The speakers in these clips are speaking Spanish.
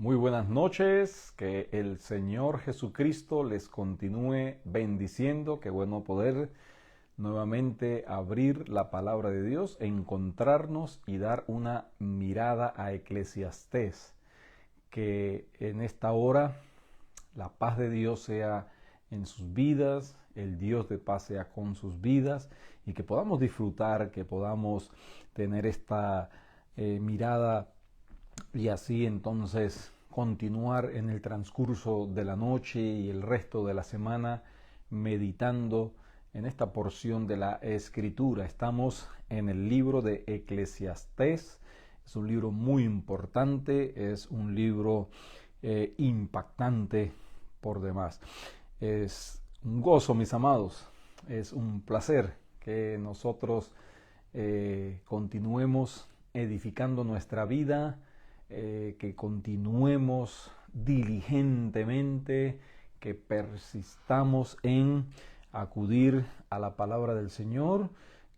Muy buenas noches, que el Señor Jesucristo les continúe bendiciendo. Qué bueno poder nuevamente abrir la palabra de Dios, encontrarnos y dar una mirada a Eclesiastés. Que en esta hora la paz de Dios sea en sus vidas, el Dios de paz sea con sus vidas y que podamos disfrutar, que podamos tener esta mirada y así entonces continuar en el transcurso de la noche y el resto de la semana meditando en esta porción de la Escritura. Estamos en el libro de Eclesiastés. Es un libro muy importante, es un libro impactante por demás. Es un gozo, mis amados, es un placer que nosotros continuemos edificando nuestra vida, que continuemos diligentemente, que persistamos en acudir a la palabra del Señor,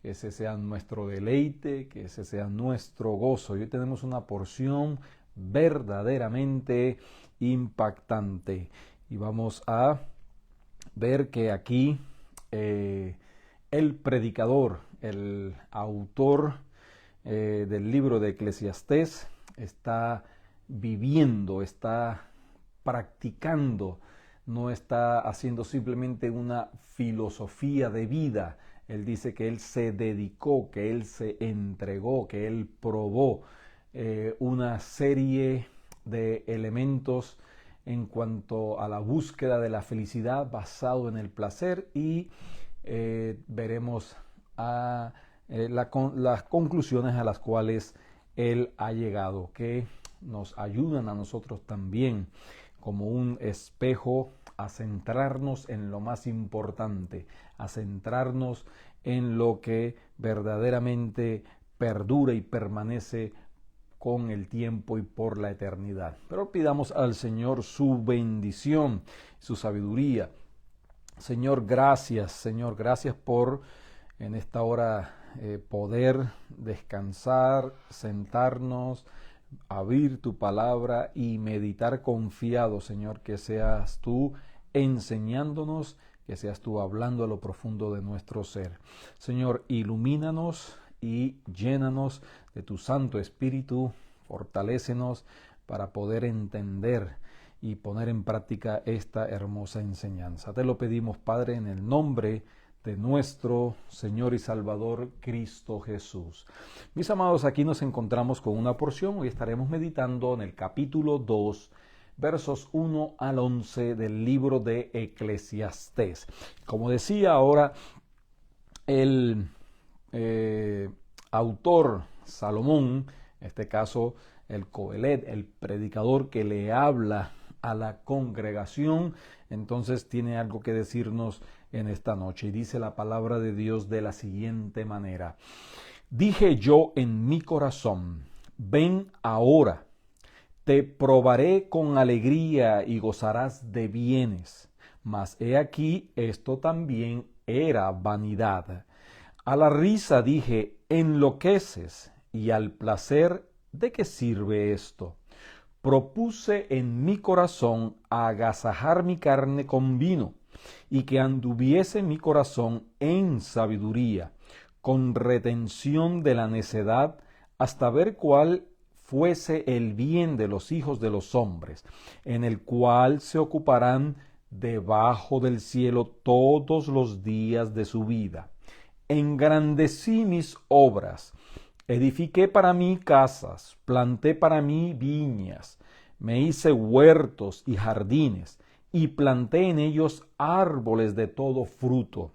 que ese sea nuestro deleite, que ese sea nuestro gozo. Y hoy tenemos una porción verdaderamente impactante. Y vamos a ver que aquí el predicador, el autor del libro de Eclesiastés, está viviendo, está practicando, no está haciendo simplemente una filosofía de vida. Él dice que él se dedicó, que él se entregó, que él probó una serie de elementos en cuanto a la búsqueda de la felicidad basado en el placer y veremos las conclusiones a las cuales él ha llegado, que nos ayudan a nosotros también como un espejo a centrarnos en lo más importante, a centrarnos en lo que verdaderamente perdura y permanece con el tiempo y por la eternidad. Pero pidamos al Señor su bendición, su sabiduría. Señor, gracias por en esta hora poder descansar, sentarnos, abrir tu palabra y meditar confiado, Señor, que seas tú enseñándonos, que seas tú hablando a lo profundo de nuestro ser. Señor, ilumínanos y llénanos de tu Santo Espíritu, fortalécenos para poder entender y poner en práctica esta hermosa enseñanza. Te lo pedimos, Padre, en el nombre de nuestro Señor y Salvador Cristo Jesús. Mis amados, aquí nos encontramos con una porción. Hoy estaremos meditando en el capítulo 2, versos 1 al 11 del libro de Eclesiastés. Como decía ahora, el autor Salomón, en este caso el Coelet, el predicador que le habla a la congregación, entonces tiene algo que decirnos en esta noche. Y dice la palabra de Dios de la siguiente manera: dije yo en mi corazón, ven ahora, te probaré con alegría y gozarás de bienes. Mas he aquí, esto también era vanidad. A la risa dije, enloqueces, y al placer, ¿de qué sirve esto? Propuse en mi corazón agasajar mi carne con vino, y que anduviese mi corazón en sabiduría, con retención de la necedad, hasta ver cuál fuese el bien de los hijos de los hombres, en el cual se ocuparán debajo del cielo todos los días de su vida. Engrandecí mis obras, edifiqué para mí casas, planté para mí viñas, me hice huertos y jardines, y planté en ellos árboles de todo fruto.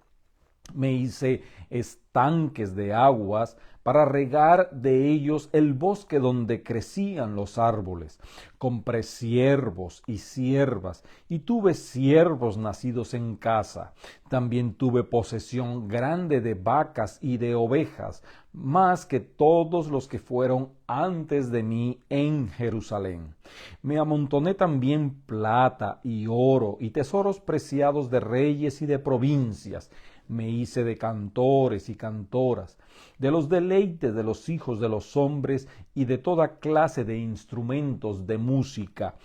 Me hice estanques de aguas para regar de ellos el bosque donde crecían los árboles. Compré siervos y siervas, y tuve siervos nacidos en casa. También tuve posesión grande de vacas y de ovejas, más que todos los que fueron antes de mí en Jerusalén. Me amontoné también plata y oro y tesoros preciados de reyes y de provincias. me hice de cantores y cantoras, de los deleites de los hijos de los hombres y de toda clase de instrumentos de música.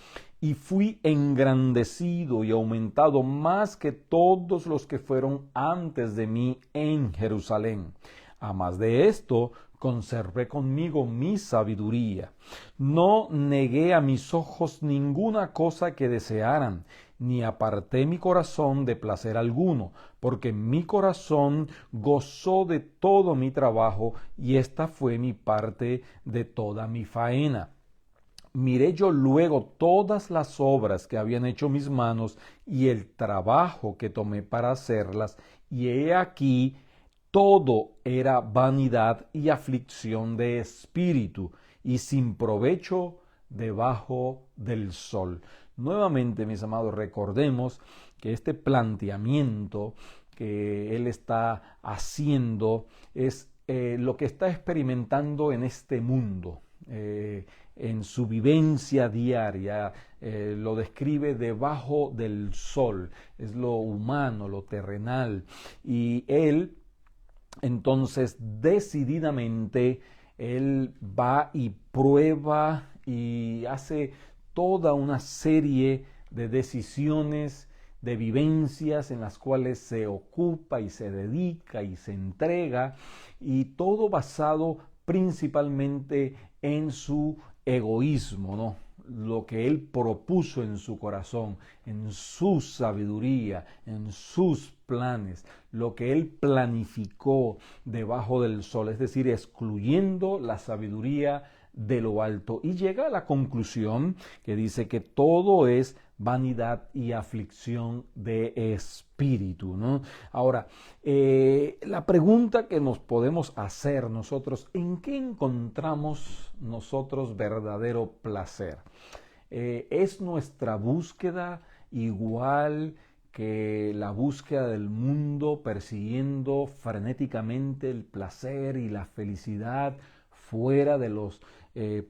Y fui engrandecido y aumentado más que todos los que fueron antes de mí en Jerusalén. A más de esto, conservé conmigo mi sabiduría. No negué a mis ojos ninguna cosa que desearan, ni aparté mi corazón de placer alguno, porque mi corazón gozó de todo mi trabajo, y esta fue mi parte de toda mi faena. Miré yo luego todas las obras que habían hecho mis manos y el trabajo que tomé para hacerlas, y he aquí todo era vanidad y aflicción de espíritu, y sin provecho debajo del sol. Nuevamente, mis amados, recordemos que este planteamiento que él está haciendo es lo que está experimentando en este mundo. En su vivencia diaria, lo describe debajo del sol, es lo humano, lo terrenal, y él entonces decididamente él va y prueba y hace toda una serie de decisiones, de vivencias en las cuales se ocupa y se dedica y se entrega, y todo basado principalmente en su egoísmo, ¿no? Lo que él propuso en su corazón, en su sabiduría, en sus planes, lo que él planificó debajo del sol, es decir, excluyendo la sabiduría de lo alto, y llega a la conclusión que dice que todo es vanidad y aflicción de espíritu, ¿no? Ahora, la pregunta que nos podemos hacer nosotros: ¿en qué encontramos nosotros verdadero placer? ¿Es nuestra búsqueda igual que la búsqueda del mundo, persiguiendo frenéticamente el placer y la felicidad fuera de los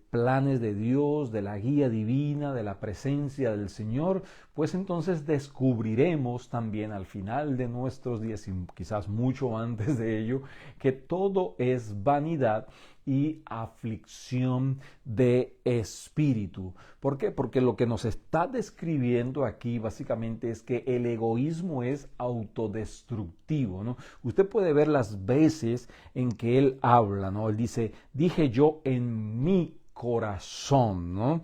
planes de Dios, de la guía divina, de la presencia del Señor? Pues entonces descubriremos también al final de nuestros días, y quizás mucho antes de ello, que todo es vanidad y aflicción de espíritu. ¿Por qué? Porque lo que nos está describiendo aquí básicamente es que el egoísmo es autodestructivo, ¿no? Usted puede ver las veces en que él habla, ¿no? Él dice: dije yo en mi corazón, ¿no?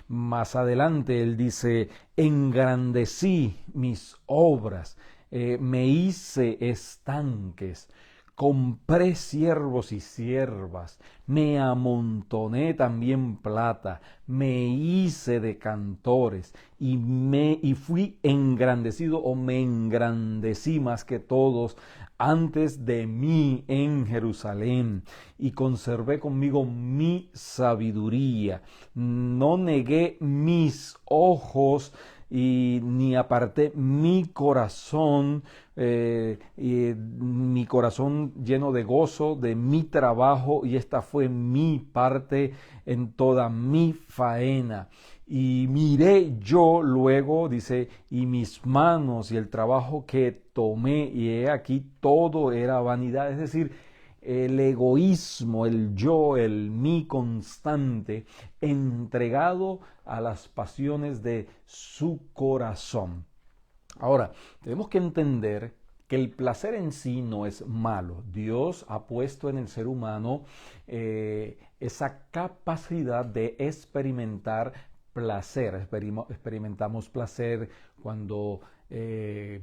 Más adelante él dice: engrandecí mis obras, me hice estanques, compré siervos y siervas, me amontoné también plata, me hice de cantores, y fui engrandecido, o me engrandecí más que todos antes de mí en Jerusalén, y conservé conmigo mi sabiduría. No negué mis ojos y ni aparté mi corazón, y mi corazón lleno de gozo de mi trabajo, y esta fue mi parte en toda mi faena. Y miré yo luego, dice, y mis manos y el trabajo que tomé, y he aquí todo era vanidad. Es decir, el egoísmo, el yo, el mí constante, entregado a las pasiones de su corazón. Ahora, tenemos que entender que el placer en sí no es malo. Dios ha puesto en el ser humano esa capacidad de experimentar placer. Experimentamos placer cuando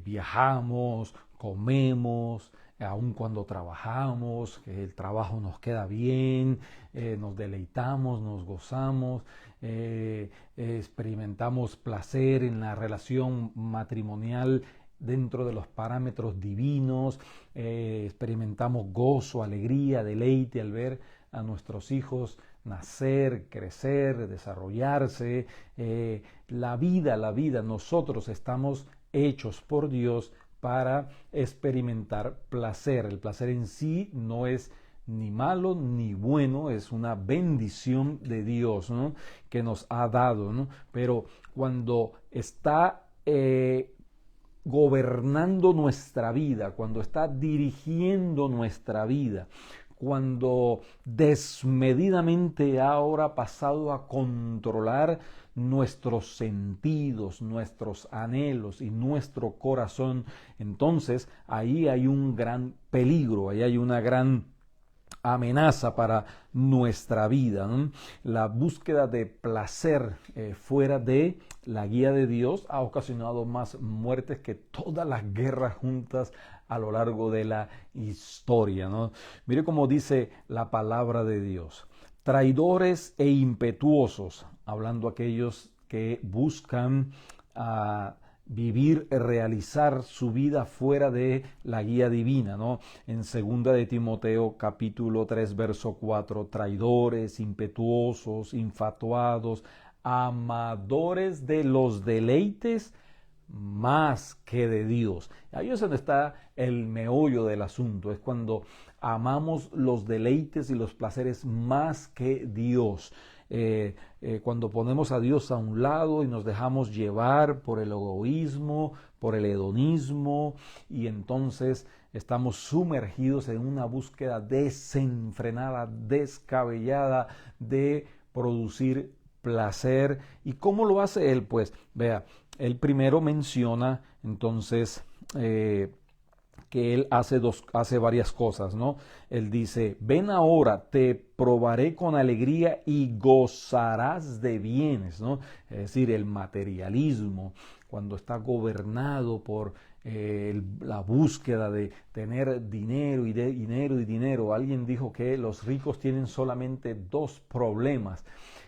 viajamos, comemos, aun cuando trabajamos, que el trabajo nos queda bien, nos deleitamos, nos gozamos, experimentamos placer en la relación matrimonial dentro de los parámetros divinos, experimentamos gozo, alegría, deleite al ver a nuestros hijos nacer, crecer, desarrollarse. La vida, nosotros estamos hechos por Dios para experimentar placer. El placer en sí no es ni malo ni bueno, es una bendición de Dios, ¿no?, que nos ha dado, ¿no? Pero cuando está gobernando nuestra vida, cuando está dirigiendo nuestra vida, cuando desmedidamente ha ahora pasado a controlar nuestros sentidos, nuestros anhelos y nuestro corazón, entonces ahí hay un gran peligro, ahí hay una gran amenaza para nuestra vida, ¿no? La búsqueda de placer fuera de la guía de Dios ha ocasionado más muertes que todas las guerras juntas a lo largo de la historia, ¿no? Mire cómo dice la palabra de Dios: traidores e impetuosos, hablando aquellos que buscan vivir, realizar su vida fuera de la guía divina, ¿no? En 2 de Timoteo capítulo 3 verso 4, traidores, impetuosos, infatuados, amadores de los deleites más que de Dios. Ahí es donde está el meollo del asunto, es cuando amamos los deleites y los placeres más que Dios. Cuando ponemos a Dios a un lado y nos dejamos llevar por el egoísmo, por el hedonismo, y entonces estamos sumergidos en una búsqueda desenfrenada, descabellada de producir placer. ¿Y cómo lo hace él? Pues vea, él primero menciona entonces que él hace varias cosas, ¿no? Él dice: ven ahora, te probaré con alegría y gozarás de bienes, ¿no? Es decir, el materialismo, cuando está gobernado por la búsqueda de tener dinero y de dinero y dinero. Alguien dijo que los ricos tienen solamente dos problemas: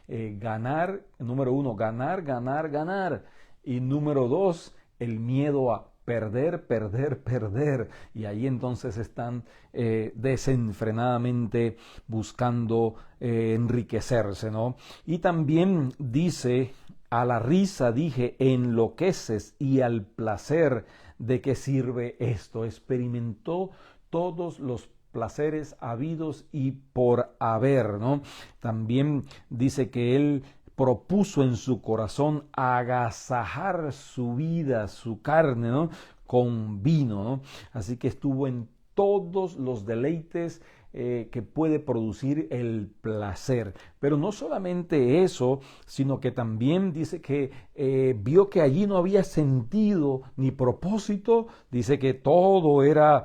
ganar, número uno, ganar, ganar, ganar, y número dos, el miedo a perder, perder, perder. Y ahí entonces están desenfrenadamente buscando enriquecerse, ¿no? Y también dice: a la risa dije, enloqueces, y al placer, ¿de qué sirve esto? Experimentó todos los placeres habidos y por haber, ¿no? También dice que él propuso en su corazón agasajar su vida, su carne, ¿no? Con vino, ¿no? Así que estuvo en todos los deleites que puede producir el placer. Pero no solamente eso, sino que también dice que vio que allí no había sentido ni propósito. Dice que todo era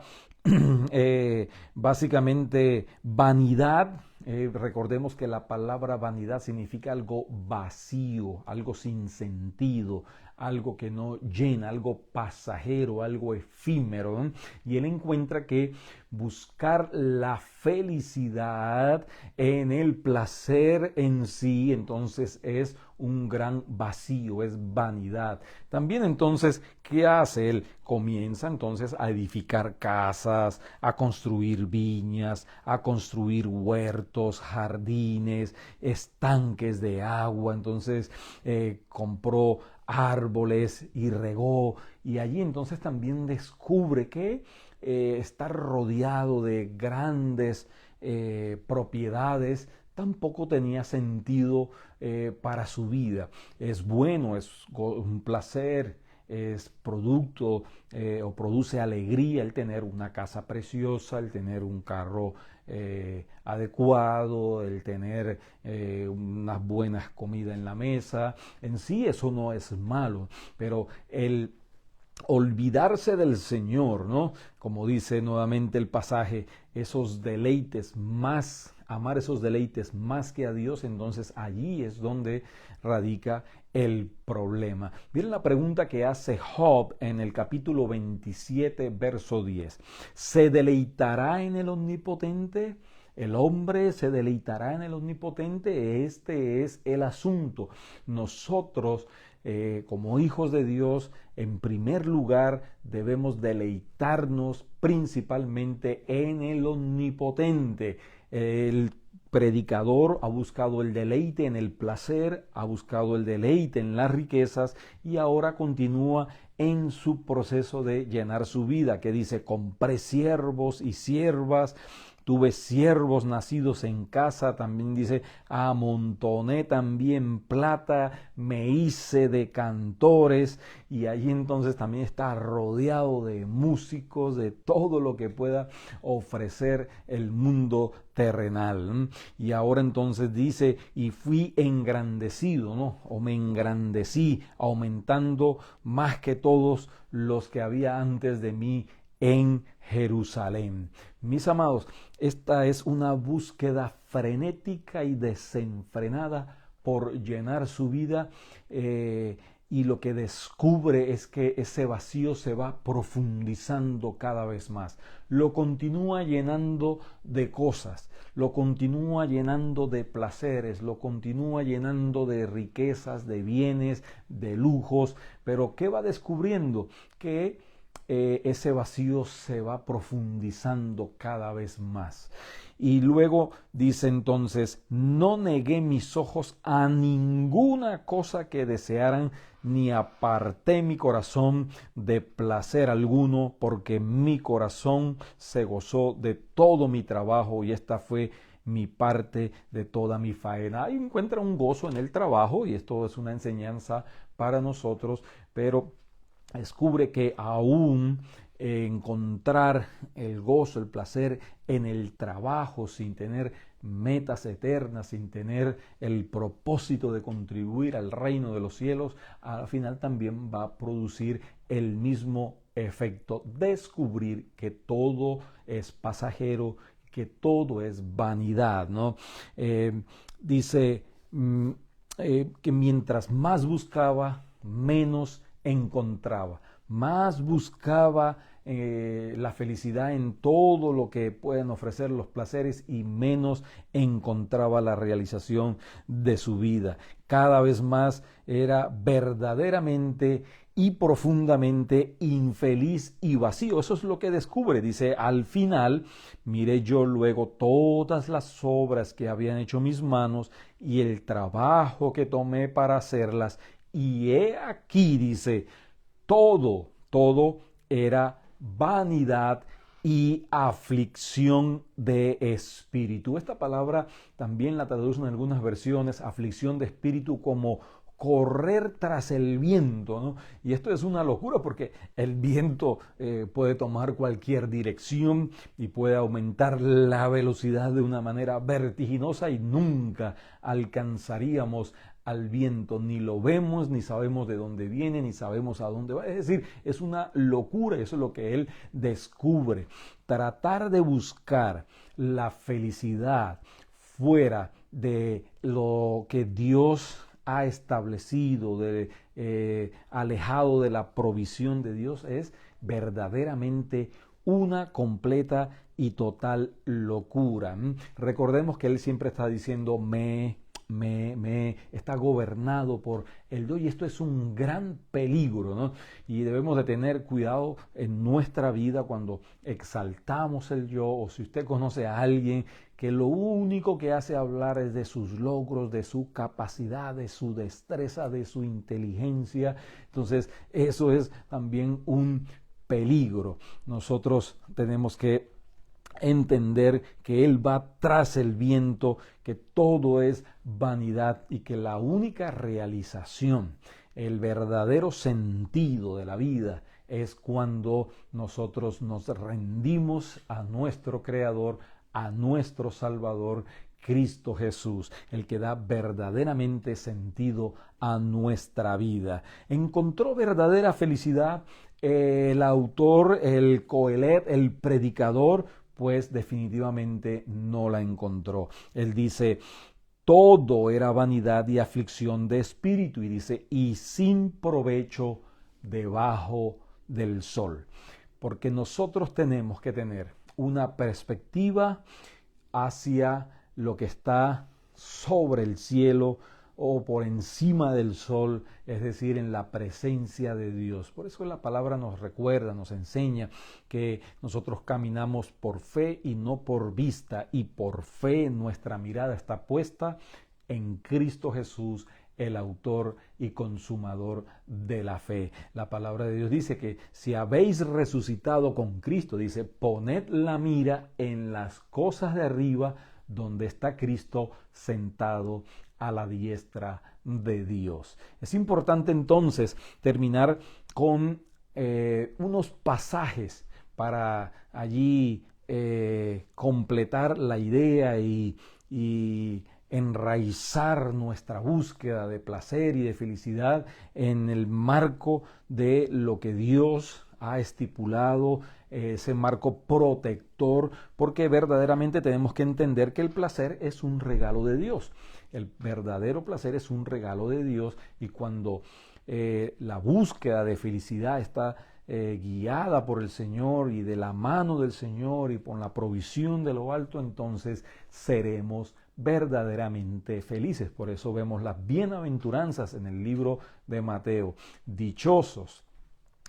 básicamente vanidad. Recordemos que la palabra vanidad significa algo vacío, algo sin sentido, algo que no llena, algo pasajero, algo efímero, ¿no? Y él encuentra que buscar la felicidad en el placer en sí, entonces es un gran vacío, es vanidad. También entonces, ¿qué hace él? Comienza entonces a edificar casas, a construir viñas, a construir huertos, jardines, estanques de agua. Entonces compró árboles y regó, y allí entonces también descubre que estar rodeado de grandes propiedades tampoco tenía sentido para su vida. Es bueno, es un placer, es producto o produce alegría el tener una casa preciosa, el tener un carro adecuado, el tener unas buenas comidas en la mesa. En sí eso no es malo, pero el olvidarse del Señor, ¿no? Como dice nuevamente el pasaje, esos deleites más, amar esos deleites más que a Dios, entonces allí es donde radica el problema. Miren la pregunta que hace Job en el capítulo 27, verso 10. ¿Se deleitará en el Omnipotente? ¿El hombre se deleitará en el Omnipotente? Este es el asunto. Nosotros, como hijos de Dios, en primer lugar debemos deleitarnos principalmente en el Omnipotente. El predicador ha buscado el deleite en el placer, ha buscado el deleite en las riquezas, y ahora continúa en su proceso de llenar su vida, que dice: compré siervos y siervas tuve siervos nacidos en casa, también dice, amontoné también plata, me hice de cantores, y allí entonces también está rodeado de músicos, de todo lo que pueda ofrecer el mundo terrenal. Y ahora entonces dice, y fui engrandecido, ¿no? O me engrandecí, aumentando más que todos los que había antes de mí en Jerusalén. Mis amados, esta es una búsqueda frenética y desenfrenada por llenar su vida, y lo que descubre es que ese vacío se va profundizando cada vez más. Lo continúa llenando de cosas, lo continúa llenando de placeres, lo continúa llenando de riquezas, de bienes, de lujos, pero ¿qué va descubriendo? Que ese vacío se va profundizando cada vez más. Y luego dice entonces, no negué mis ojos a ninguna cosa que desearan, ni aparté mi corazón de placer alguno, porque mi corazón se gozó de todo mi trabajo, y esta fue mi parte de toda mi faena. Ahí encuentra un gozo en el trabajo, y esto es una enseñanza para nosotros, pero descubre que aún encontrar el gozo, el placer en el trabajo, sin tener metas eternas, sin tener el propósito de contribuir al reino de los cielos, al final también va a producir el mismo efecto: descubrir que todo es pasajero, que todo es vanidad, ¿no? Dice que mientras más buscaba, menos encontraba, más buscaba la felicidad en todo lo que pueden ofrecer los placeres, y menos encontraba la realización de su vida. Cada vez más era verdaderamente y profundamente infeliz y vacío. Eso es lo que descubre. Dice, al final miré yo luego todas las obras que habían hecho mis manos y el trabajo que tomé para hacerlas, y he aquí, dice, todo era vanidad y aflicción de espíritu. Esta palabra también la traducen en algunas versiones, aflicción de espíritu, como correr tras el viento, ¿no? Y esto es una locura, porque el viento puede tomar cualquier dirección y puede aumentar la velocidad de una manera vertiginosa, y nunca alcanzaríamos al viento, ni lo vemos, ni sabemos de dónde viene, ni sabemos a dónde va. Es decir, es una locura. Eso es lo que él descubre. Tratar de buscar la felicidad fuera de lo que Dios ha establecido, alejado de la provisión de Dios, es verdaderamente una completa y total locura. Recordemos que él siempre está diciendo está gobernado por el yo, y esto es un gran peligro, ¿no? Y debemos de tener cuidado en nuestra vida cuando exaltamos el yo, o si usted conoce a alguien que lo único que hace hablar es de sus logros, de su capacidad, de su destreza, de su inteligencia. Entonces eso es también un peligro. Nosotros tenemos que entender que él va tras el viento, que todo es vanidad, y que la única realización, el verdadero sentido de la vida, es cuando nosotros nos rendimos a nuestro Creador, a nuestro Salvador, Cristo Jesús, el que da verdaderamente sentido a nuestra vida. Encontró verdadera felicidad el autor, el Coelet, el predicador, pues definitivamente no la encontró. Él dice, todo era vanidad y aflicción de espíritu, y dice, y sin provecho debajo del sol. Porque nosotros tenemos que tener una perspectiva hacia lo que está sobre el cielo o por encima del sol, es decir, en la presencia de Dios. Por eso la palabra nos recuerda, nos enseña que nosotros caminamos por fe y no por vista, y por fe nuestra mirada está puesta en Cristo Jesús, el autor y consumador de la fe. La palabra de Dios dice que si habéis resucitado con Cristo, dice, poned la mira en las cosas de arriba, donde está Cristo sentado a la diestra de Dios. Es importante entonces terminar con unos pasajes para allí completar la idea y enraizar nuestra búsqueda de placer y de felicidad en el marco de lo que Dios ha estipulado, ese marco protector, porque verdaderamente tenemos que entender que el placer es un regalo de Dios. El verdadero placer es un regalo de Dios, y cuando la búsqueda de felicidad está guiada por el Señor y de la mano del Señor y por la provisión de lo alto, entonces seremos verdaderamente felices. Por eso vemos las bienaventuranzas en el libro de Mateo. Dichosos,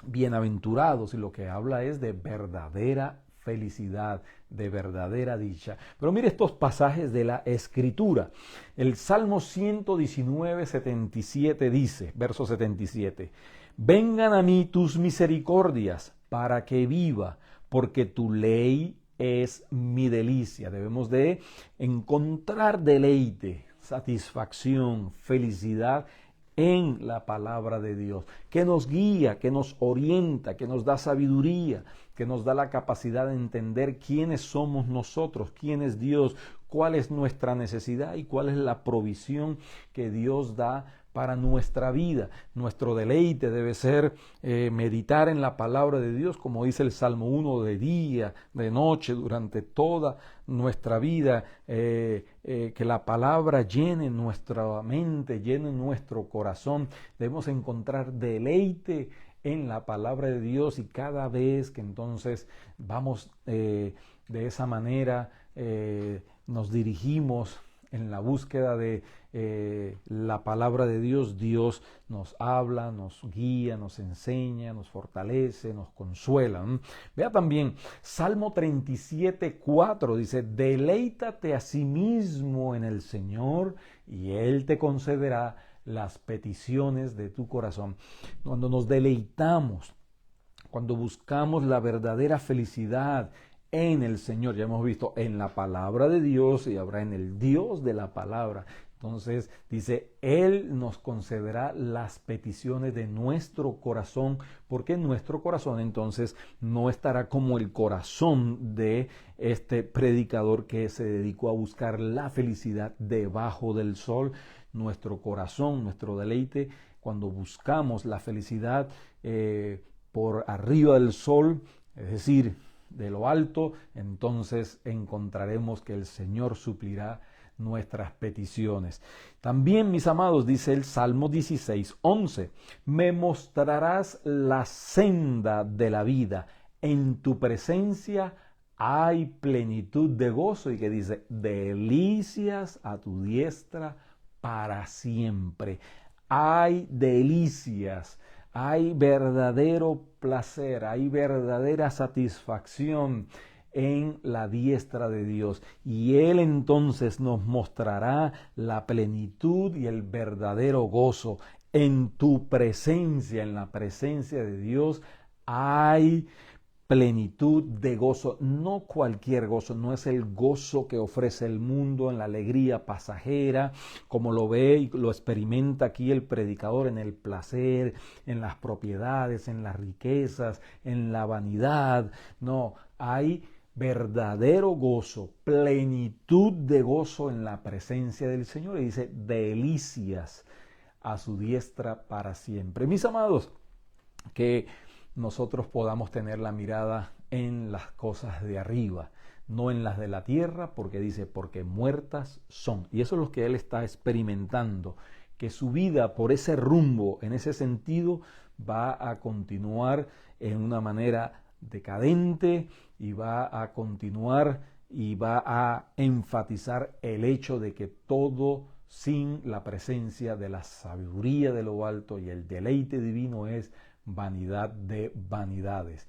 bienaventurados, y lo que habla es de verdadera felicidad, de verdadera dicha. Pero mire estos pasajes de la Escritura. El Salmo 119, 77 dice, verso 77, vengan a mí tus misericordias para que viva, porque tu ley es mi delicia. Debemos de encontrar deleite, satisfacción, felicidad en la palabra de Dios, que nos guía, que nos orienta, que nos da sabiduría, que nos da la capacidad de entender quiénes somos nosotros, quién es Dios, cuál es nuestra necesidad y cuál es la provisión que Dios da para nuestra vida. Nuestro deleite debe ser meditar en la palabra de Dios, como dice el Salmo 1, de día, de noche, durante toda nuestra vida, que la palabra llene nuestra mente, llene nuestro corazón. Debemos encontrar deleite en la palabra de Dios, y cada vez que entonces vamos de esa manera, nos dirigimos en la búsqueda de la palabra de Dios, Dios nos habla, nos guía, nos enseña, nos fortalece, nos consuela. Vea también, Salmo 37, 4 dice, deleítate a sí mismo en el Señor y Él te concederá las peticiones de tu corazón. Cuando nos deleitamos, cuando buscamos la verdadera felicidad en el Señor, ya hemos visto en la palabra de Dios y habrá en el Dios de la palabra. Entonces dice, Él nos concederá las peticiones de nuestro corazón, porque nuestro corazón entonces no estará como el corazón de este predicador que se dedicó a buscar la felicidad debajo del sol. Nuestro corazón, nuestro deleite, cuando buscamos la felicidad por arriba del sol, es decir, de lo alto, entonces encontraremos que el Señor suplirá nuestras peticiones. También, mis amados, dice el Salmo 16, 11, me mostrarás la senda de la vida, en tu presencia hay plenitud de gozo, y que dice, delicias a tu diestra para siempre. Hay delicias, hay verdadero placer, hay verdadera satisfacción en la diestra de Dios, y Él entonces nos mostrará la plenitud y el verdadero gozo. En tu presencia, en la presencia de Dios, hay plenitud de gozo, no cualquier gozo, no es el gozo que ofrece el mundo en la alegría pasajera, como lo ve y lo experimenta aquí el predicador, en el placer, en las propiedades, en las riquezas, en la vanidad. No, hay verdadero gozo, plenitud de gozo en la presencia del Señor, y dice, delicias a su diestra para siempre. Mis amados, que nosotros podamos tener la mirada en las cosas de arriba, no en las de la tierra, porque dice, porque muertas son. Y eso es lo que él está experimentando, que su vida por ese rumbo, en ese sentido, va a continuar en una manera decadente, y va a continuar y va a enfatizar el hecho de que todo sin la presencia de la sabiduría de lo alto y el deleite divino es vanidad de vanidades.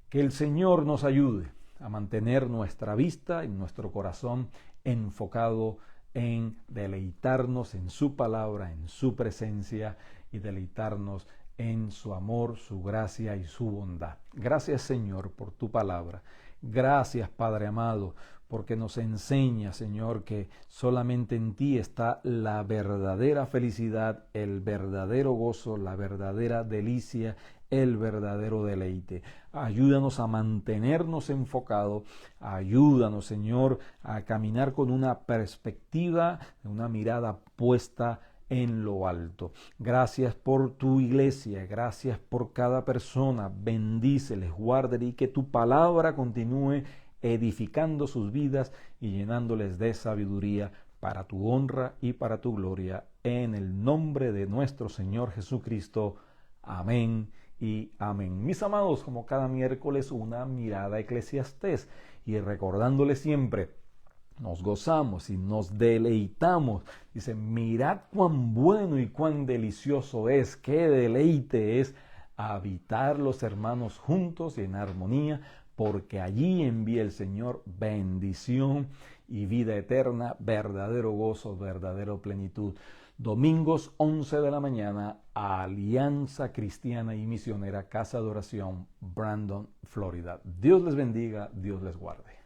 Que el Señor nos ayude a mantener nuestra vista y nuestro corazón enfocado en deleitarnos en su palabra, en su presencia y deleitarnos en su amor, su gracia y su bondad. Gracias, Señor, por tu palabra. Gracias, Padre amado, porque nos enseña, Señor, que solamente en ti está la verdadera felicidad, el verdadero gozo, la verdadera delicia, el verdadero deleite. Ayúdanos a mantenernos enfocados, ayúdanos, Señor, a caminar con una perspectiva, una mirada puesta en lo alto. Gracias por tu iglesia, gracias por cada persona. Bendíceles, guárdale y que tu palabra continúe edificando sus vidas y llenándoles de sabiduría para tu honra y para tu gloria. En el nombre de nuestro Señor Jesucristo. Amén y amén. Mis amados, como cada miércoles, una mirada a Eclesiastés y recordándoles siempre, nos gozamos y nos deleitamos. Dice, mirad cuán bueno y cuán delicioso es, qué deleite es habitar los hermanos juntos y en armonía, porque allí envía el Señor bendición y vida eterna, verdadero gozo, verdadera plenitud. Domingos 11 de la mañana, Alianza Cristiana y Misionera, Casa de Oración, Brandon, Florida. Dios les bendiga, Dios les guarde.